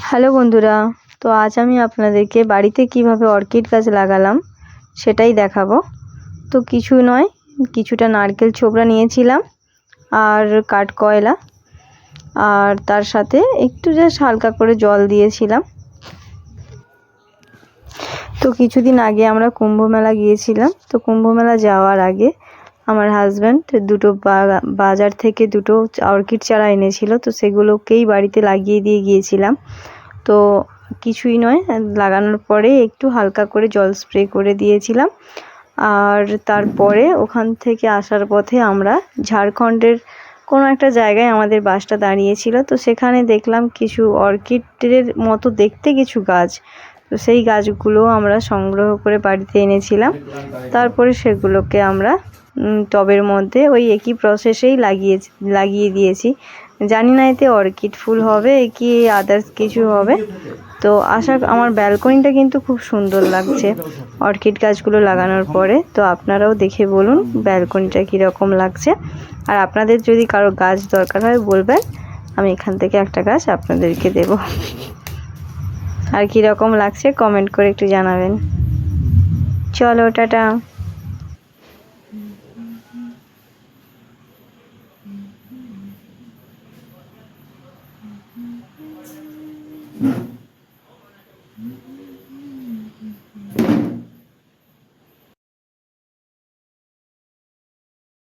Hello বন্ধুরা, তো আজ আমি আপনাদেরকে বাড়িতে কিভাবে অর্কিড গাছ লাগালাম সেটাই দেখাবো। তো কিছু নয়, কিছুটা নারকেল ছোবড়া নিয়েছিলাম আর কাঠকয়লা, আর তার সাথে একটু জাস্ট হালকা করে জল দিয়েছিলাম। তো কিছুদিন আগে আমরা কুম্ভ মেলা গিয়েছিলাম। তো কুম্ভ মেলা যাওয়ার আগে আমার হাজব্যান্ড দুটো বাজার থেকে দুটো অর্কিড চারা এনেছিল, তো সেগুলোকেই বাড়িতে লাগিয়ে দিয়ে গিয়েছিলাম। তো কিছুই নয়, লাগানোর পরে একটু হালকা করে জল স্প্রে করে দিয়েছিলাম। আর তারপরে ওখান থেকে আসার পথে আমরা ঝাড়খণ্ডের কোনো একটা জায়গায় আমাদের বাসটা দাঁড়িয়েছিল। তো সেখানে দেখলাম কিছু অর্কিডের মতো দেখতে কিছু গাছ। তো সেই গাছগুলো আমরা সংগ্রহ করে বাড়িতে এনেছিলাম। তারপরে সেগুলোকে আমরা টবের মধ্যে ওই একই প্রসেসেই লাগিয়ে দিয়েছি। জানি না এতে অর্কিড ফুল হবে কি আদার্স কিছু হবে। তো আমার ব্যালকনিটা কিন্তু খুব সুন্দর লাগছে অর্কিড গাছগুলো লাগানোর পরে। তো আপনারাও দেখে বলুন ব্যালকনিটা কীরকম লাগছে, আর আপনাদের যদি কারো গাছ দরকার হয় বলবেন, আমি এখান থেকে একটা গাছ আপনাদেরকে দেব। আর কীরকম লাগছে কমেন্ট করে একটু জানাবেন। চলো, টাটা।